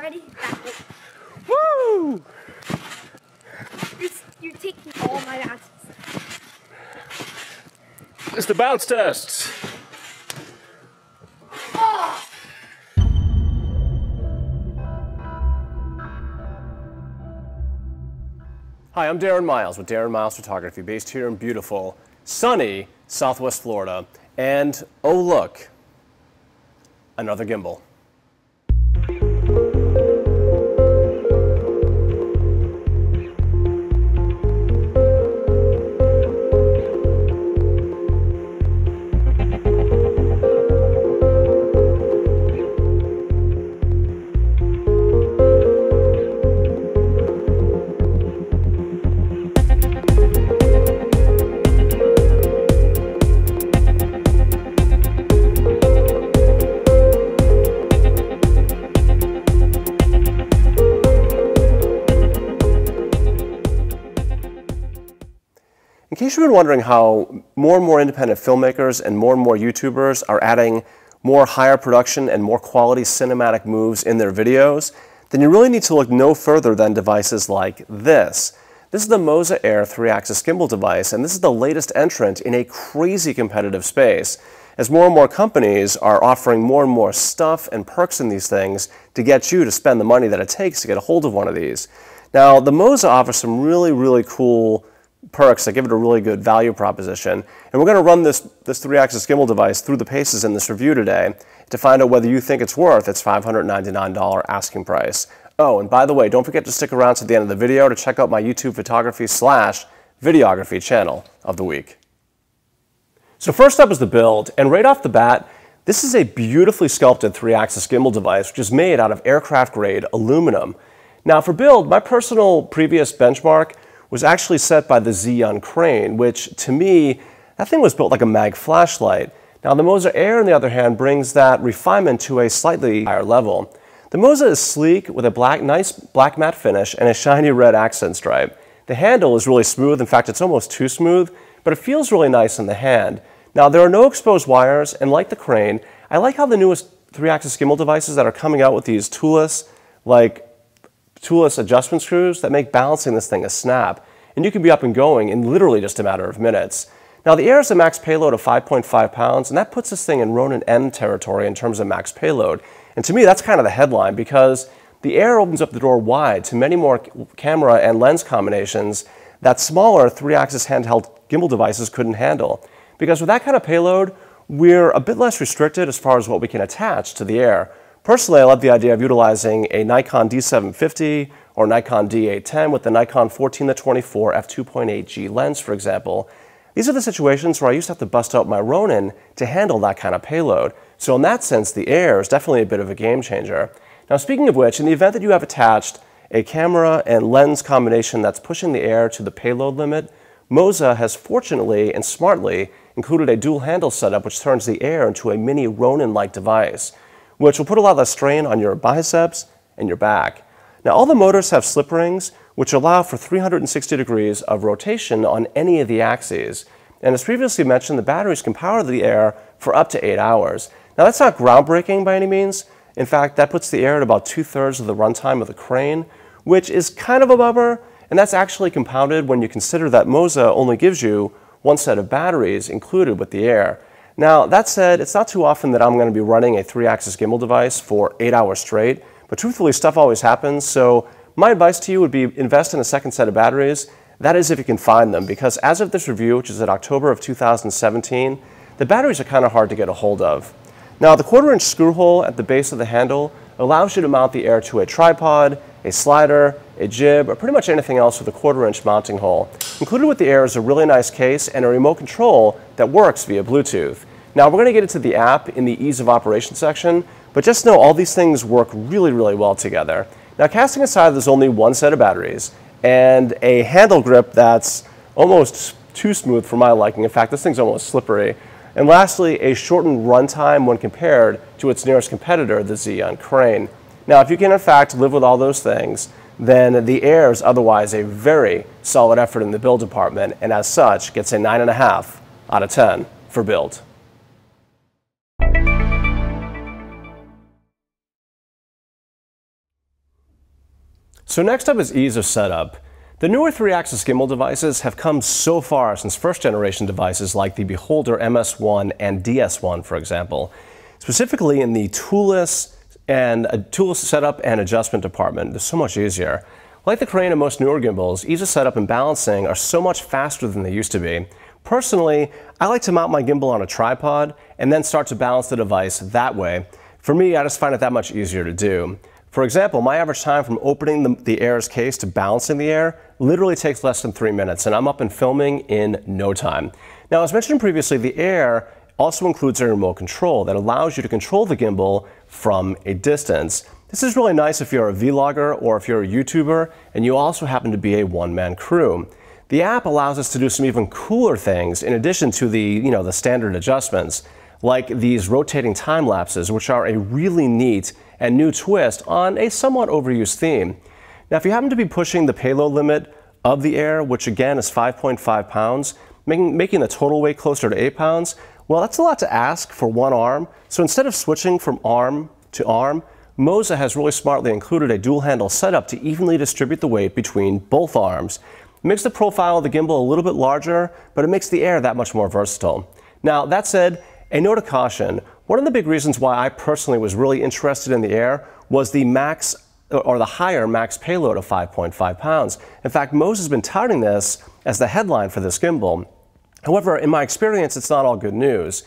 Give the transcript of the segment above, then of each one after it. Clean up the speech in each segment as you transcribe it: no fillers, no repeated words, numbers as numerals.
Ready? Back. Woo! You're taking all my bounces. It's the bounce test. Oh! Hi, I'm Darren Miles with Darren Miles Photography, based here in beautiful, sunny Southwest Florida. And oh look, another gimbal. In case you've been wondering how more and more independent filmmakers and more YouTubers are adding more higher production and more quality cinematic moves in their videos, then you really need to look no further than devices like this. This is the Moza Air 3-axis gimbal device, and this is the latest entrant in a crazy competitive space, as more and more companies are offering more and more stuff and perks in these things to get you to spend the money that it takes to get a hold of one of these. Now, the Moza offers some really cool perks that give it a really good value proposition. And we're going to run this 3-axis gimbal device through the paces in this review today to find out whether you think it's worth its $599 asking price. Oh, and by the way, don't forget to stick around to the end of the video to check out my YouTube photography/videography channel of the week. So first up is the build, and right off the bat, this is a beautifully sculpted 3-axis gimbal device which is made out of aircraft-grade aluminum. Now for build, my personal previous benchmark was actually set by the Zhiyun Crane, which to me, that thing was built like a mag flashlight. Now the Moza Air, on the other hand, brings that refinement to a slightly higher level. The Moza is sleek with a nice black matte finish and a shiny red accent stripe. The handle is really smooth, in fact it's almost too smooth, but it feels really nice in the hand. Now there are no exposed wires, and like the Crane, I like how the newest 3-axis gimbal devices that are coming out with these toolless adjustment screws that make balancing this thing a snap, and you can be up and going in literally just a matter of minutes. Now the Air has a max payload of 5.5 pounds, and that puts this thing in Ronin M territory in terms of max payload. And to me that's kind of the headline, because the Air opens up the door wide to many more camera and lens combinations that smaller 3-axis handheld gimbal devices couldn't handle. Because with that kind of payload, we're a bit less restricted as far as what we can attach to the Air. Personally, I love the idea of utilizing a Nikon D750 or Nikon D810 with the Nikon 14-24 f2.8G lens, for example. These are the situations where I used to have to bust out my Ronin to handle that kind of payload. So in that sense, the Air is definitely a bit of a game changer. Now speaking of which, in the event that you have attached a camera and lens combination that's pushing the Air to the payload limit, Moza has fortunately and smartly included a dual handle setup which turns the Air into a mini Ronin-like device, which will put a lot less strain on your biceps and your back. Now all the motors have slip rings which allow for 360 degrees of rotation on any of the axes. And as previously mentioned, the batteries can power the Air for up to 8 hours. Now that's not groundbreaking by any means. In fact, that puts the Air at about 2/3 of the runtime of the Crane, which is kind of a bummer, and that's actually compounded when you consider that Moza only gives you one set of batteries included with the Air. Now, that said, it's not too often that I'm going to be running a 3-axis gimbal device for 8 hours straight, but truthfully, stuff always happens, so my advice to you would be invest in a second set of batteries. That is if you can find them, because as of this review, which is in October of 2017, the batteries are kind of hard to get a hold of. Now, the 1/4-inch screw hole at the base of the handle allows you to mount the Air to a tripod, a slider, a jib, or pretty much anything else with a 1/4-inch mounting hole. Included with the Air is a really nice case and a remote control that works via Bluetooth. Now, we're going to get into the app in the ease of operation section, but just know all these things work really well together. Now, casting aside there's only one set of batteries and a handle grip that's almost too smooth for my liking. In fact, this thing's almost slippery. And lastly, a shortened runtime when compared to its nearest competitor, the Zhiyun Crane. Now, if you can in fact live with all those things, then the Air is otherwise a very solid effort in the build department, and as such gets a 9.5 out of 10 for build. So next up is ease of setup. The newer 3-axis gimbal devices have come so far since first-generation devices like the Beholder MS1 and DS1, for example, specifically in the toolless setup and adjustment department. It's so much easier. Like the Crane and most newer gimbals, ease of setup and balancing are so much faster than they used to be. Personally, I like to mount my gimbal on a tripod and then start to balance the device that way. For me, I just find it that much easier to do. For example, my average time from opening the Air's case to balancing the Air literally takes less than 3 minutes, and I'm up and filming in no time. Now, as mentioned previously, the Air also includes a remote control that allows you to control the gimbal from a distance. This is really nice if you're a vlogger or if you're a YouTuber and you also happen to be a one-man crew. The app allows us to do some even cooler things in addition to the standard adjustments, like these rotating time lapses, which are a really neat and new twist on a somewhat overused theme. Now, if you happen to be pushing the payload limit of the Air, which again is 5.5 pounds, making the total weight closer to 8 pounds, well, that's a lot to ask for one arm. So instead of switching from arm to arm, Moza has really smartly included a dual handle setup to evenly distribute the weight between both arms. It makes the profile of the gimbal a little bit larger, but it makes the Air that much more versatile. Now, that said, a note of caution. One of the big reasons why I personally was really interested in the Air was the higher max payload of 5.5 pounds. In fact, Moza has been touting this as the headline for this gimbal. However, in my experience, it's not all good news.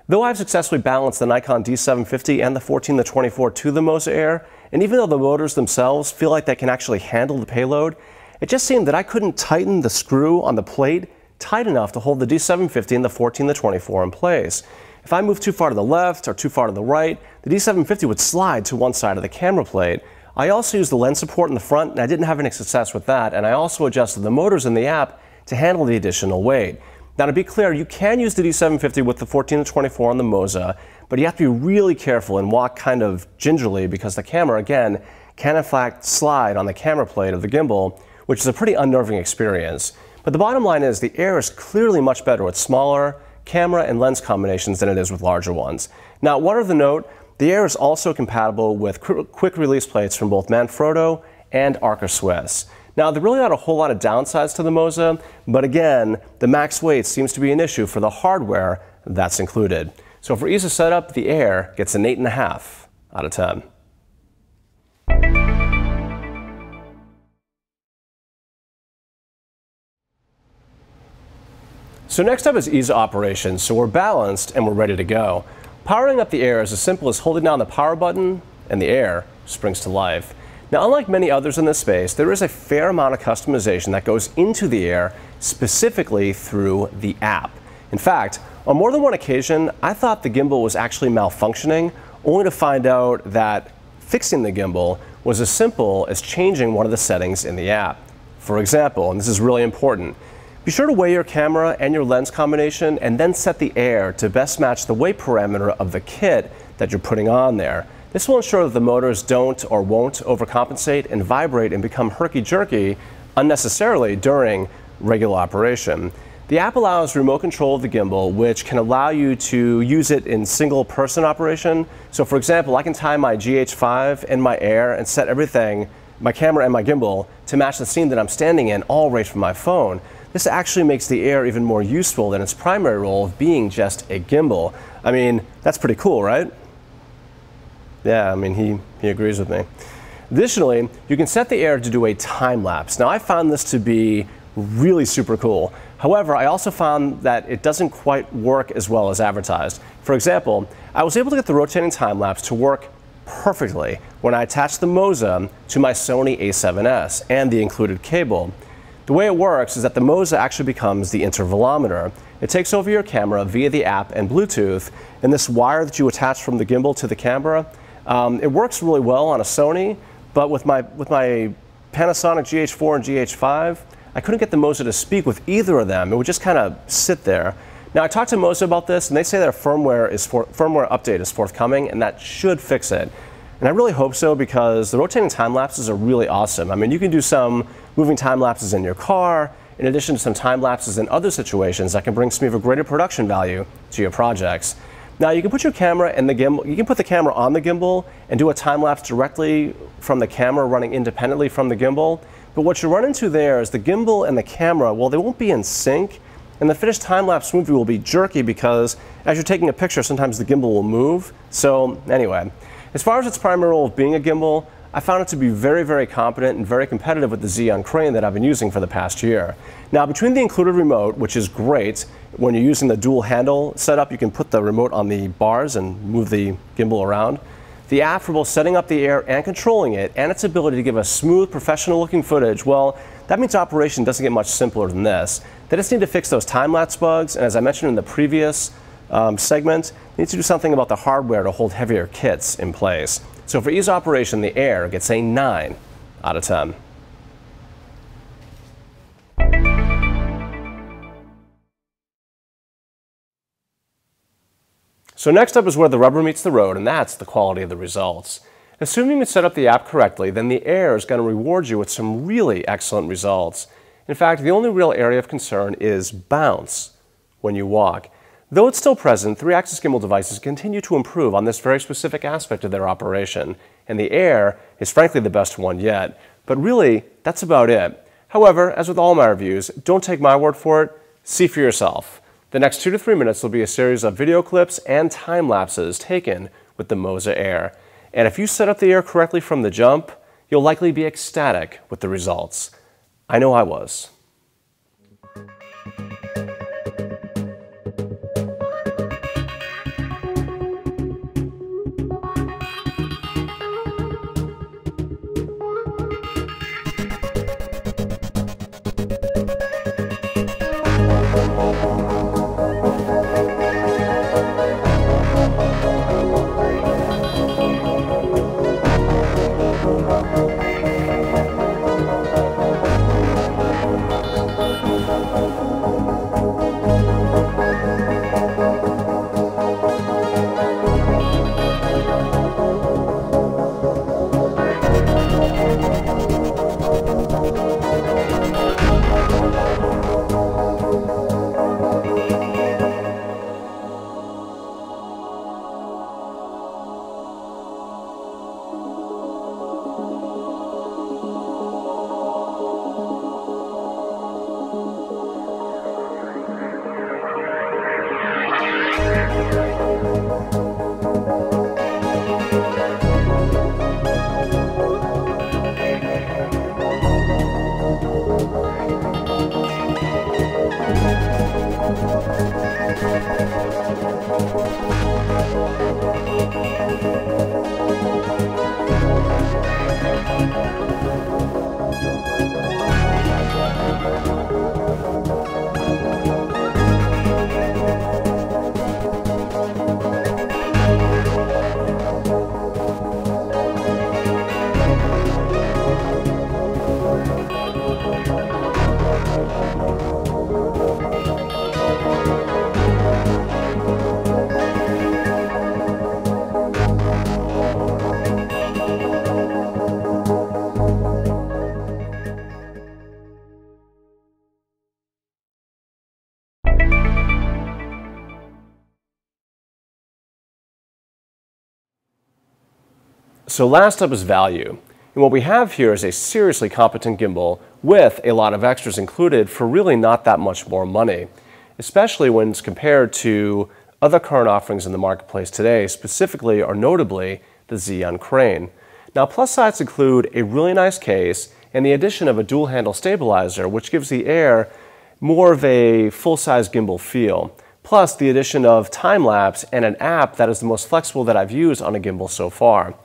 Though I've successfully balanced the Nikon D750 and the 14-24 to the Moza Air, and even though the motors themselves feel like they can actually handle the payload, it just seemed that I couldn't tighten the screw on the plate tight enough to hold the D750 and the 14-24 in place. If I moved too far to the left or too far to the right, the D750 would slide to one side of the camera plate. I also used the lens support in the front, and I didn't have any success with that, and I also adjusted the motors in the app to handle the additional weight. Now, to be clear, you can use the D750 with the 14-24 on the Moza, but you have to be really careful and walk kind of gingerly because the camera, again, can in fact slide on the camera plate of the gimbal, which is a pretty unnerving experience. But the bottom line is the Air is clearly much better with smaller camera and lens combinations than it is with larger ones. Now, one other note, the Air is also compatible with quick release plates from both Manfrotto and Arca Swiss. Now, there are really not a whole lot of downsides to the Moza, but again, the max weight seems to be an issue for the hardware that's included. So for ease of setup, the Air gets an 8.5 out of 10. So next up is ease of operation. So we're balanced and we're ready to go. Powering up the Air is as simple as holding down the power button and the Air springs to life. Now, unlike many others in this space, there is a fair amount of customization that goes into the Air specifically through the app. In fact, on more than one occasion, I thought the gimbal was actually malfunctioning, only to find out that fixing the gimbal was as simple as changing one of the settings in the app. For example, and this is really important, be sure to weigh your camera and your lens combination and then set the Air to best match the weight parameter of the kit that you're putting on there. This will ensure that the motors don't or won't overcompensate and vibrate and become herky-jerky unnecessarily during regular operation. The app allows remote control of the gimbal, which can allow you to use it in single-person operation. So for example, I can tie my GH5 and my Air and set everything, my camera and my gimbal, to match the scene that I'm standing in, all right from my phone. This actually makes the Air even more useful than its primary role of being just a gimbal. I mean, that's pretty cool, right? Yeah, I mean, he agrees with me. Additionally, you can set the Air to do a time lapse. Now, I found this to be really super cool. However, I also found that it doesn't quite work as well as advertised. For example, I was able to get the rotating time lapse to work perfectly when I attached the Moza to my Sony a7S and the included cable. The way it works is that the Moza actually becomes the intervalometer. It takes over your camera via the app and Bluetooth, and this wire that you attach from the gimbal to the camera, it works really well on a Sony, but with my Panasonic GH4 and GH5, I couldn't get the Moza to speak with either of them. It would just kind of sit there. Now, I talked to Moza about this, and they say their firmware update is forthcoming, and that should fix it. And I really hope so, because the rotating time lapses are really awesome. I mean, you can do some moving time lapses in your car, in addition to some time lapses in other situations that can bring some even greater production value to your projects. Now you can put your camera and the gimbal, you can put the camera on the gimbal and do a time lapse directly from the camera running independently from the gimbal. But what you run into there is the gimbal and the camera, well, they won't be in sync, and the finished time lapse movie will be jerky because as you're taking a picture, sometimes the gimbal will move. So anyway, as far as its primary role of being a gimbal, I found it to be very, very competent and very competitive with the Zhiyun Crane that I've been using for the past year. Now, between the included remote, which is great, when you're using the dual handle setup, you can put the remote on the bars and move the gimbal around. The app for both setting up the Air and controlling it, and its ability to give us smooth, professional-looking footage, well, that means operation doesn't get much simpler than this. They just need to fix those time-lapse bugs, and as I mentioned in the previous segment, they need to do something about the hardware to hold heavier kits in place. So for ease of operation, the Air gets a 9 out of 10. So next up is where the rubber meets the road, and that's the quality of the results. Assuming you set up the app correctly, then the Air is going to reward you with some really excellent results. In fact, the only real area of concern is bounce when you walk. Though it's still present, 3-axis gimbal devices continue to improve on this very specific aspect of their operation, and the Air is frankly the best one yet. But really, that's about it. However, as with all my reviews, don't take my word for it, see for yourself. The next 2 to 3 minutes will be a series of video clips and time lapses taken with the Moza Air. And if you set up the Air correctly from the jump, you'll likely be ecstatic with the results. I know I was. So last up is value. And what we have here is a seriously competent gimbal with a lot of extras included for really not that much more money, especially when it's compared to other current offerings in the marketplace today, specifically or notably the Zhiyun Crane. Now, plus sides include a really nice case and the addition of a dual handle stabilizer, which gives the Air more of a full-size gimbal feel, plus the addition of time-lapse and an app that is the most flexible that I've used on a gimbal so far.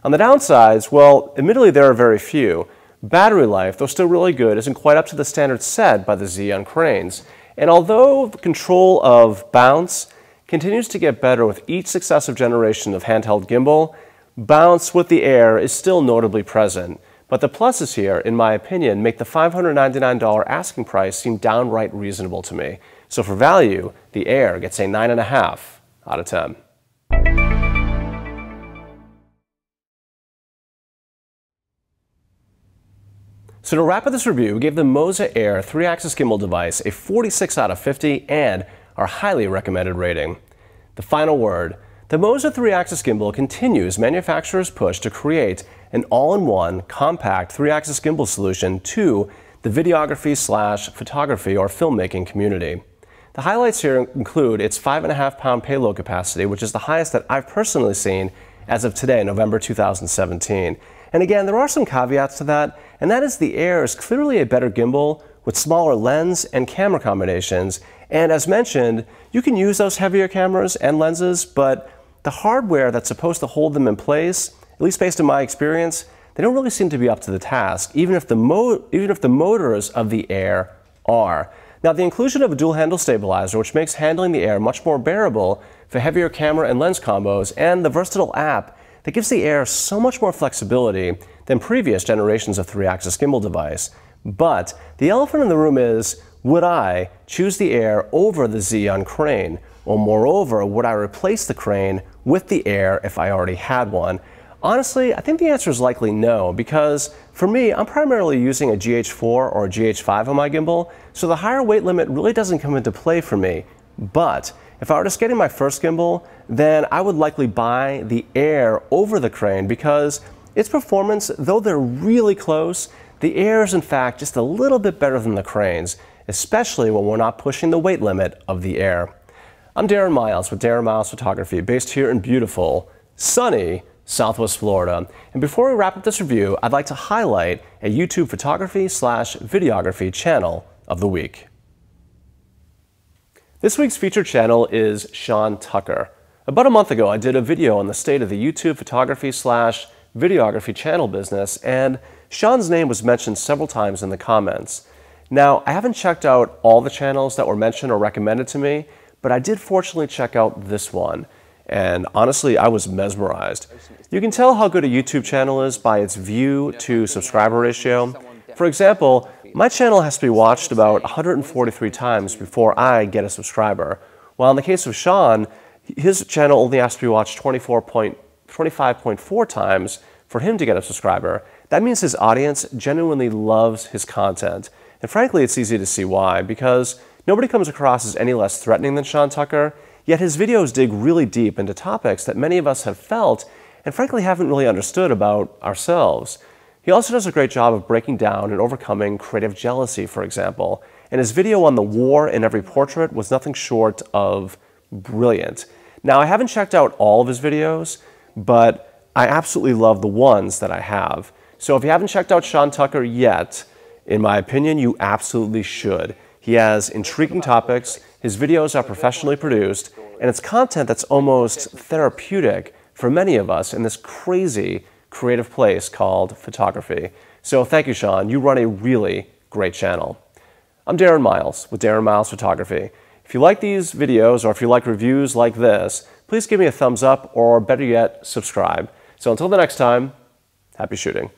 On the downsides, well, admittedly there are very few. Battery life, though still really good, isn't quite up to the standards set by the Zhiyun Cranes. And although the control of bounce continues to get better with each successive generation of handheld gimbal, bounce with the Air is still notably present. But the pluses here, in my opinion, make the $599 asking price seem downright reasonable to me. So for value, the Air gets a 9.5 out of 10. So to wrap up this review, we gave the Moza Air 3-axis gimbal device a 46 out of 50 and our highly recommended rating. The final word. The Moza 3-axis gimbal continues manufacturers' push to create an all-in-one, compact 3-axis gimbal solution to the videography/photography or filmmaking community. The highlights here include its 5.5-pound payload capacity, which is the highest that I've personally seen as of today, November 2017. And again, there are some caveats to that, and that is the Air is clearly a better gimbal with smaller lens and camera combinations. And as mentioned, you can use those heavier cameras and lenses, but the hardware that's supposed to hold them in place, at least based on my experience, they don't really seem to be up to the task, even if the motors of the Air are. Now, the inclusion of a dual-handle stabilizer, which makes handling the Air much more bearable for heavier camera and lens combos, and the versatile app that gives the Air so much more flexibility than previous generations of 3-axis gimbal device. But the elephant in the room is, would I choose the Air over the Zhiyun Crane? Or moreover, would I replace the Crane with the Air if I already had one? Honestly, I think the answer is likely no, because for me, I'm primarily using a GH4 or a GH5 on my gimbal, so the higher weight limit really doesn't come into play for me. But if I were just getting my first gimbal, then I would likely buy the Air over the Crane because its performance, though they're really close, the Air is in fact just a little bit better than the Cranes, especially when we're not pushing the weight limit of the Air. I'm Darren Miles with Darren Miles Photography, based here in beautiful, sunny Southwest Florida. And before we wrap up this review, I'd like to highlight a YouTube photography/videography channel of the week. This week's featured channel is Sean Tucker. About a month ago, I did a video on the state of the YouTube photography/videography channel business, and Sean's name was mentioned several times in the comments. Now, I haven't checked out all the channels that were mentioned or recommended to me, but I did fortunately check out this one. And honestly, I was mesmerized. You can tell how good a YouTube channel is by its view to subscriber ratio. For example, my channel has to be watched about 143 times before I get a subscriber. While in the case of Sean, his channel only has to be watched 25.4 times for him to get a subscriber. That means his audience genuinely loves his content. And frankly, it's easy to see why, because nobody comes across as any less threatening than Sean Tucker, yet his videos dig really deep into topics that many of us have felt and frankly haven't really understood about ourselves. He also does a great job of breaking down and overcoming creative jealousy, for example, and his video on the war in every portrait was nothing short of brilliant. Now, I haven't checked out all of his videos, but I absolutely love the ones that I have. So if you haven't checked out Sean Tucker yet, in my opinion, you absolutely should. He has intriguing topics, his videos are professionally produced, and it's content that's almost therapeutic for many of us in this crazy creative place called photography. So thank you, Sean. You run a really great channel. I'm Darren Miles with Darren Miles Photography. If you like these videos or if you like reviews like this, please give me a thumbs up or better yet, subscribe. So until the next time, happy shooting.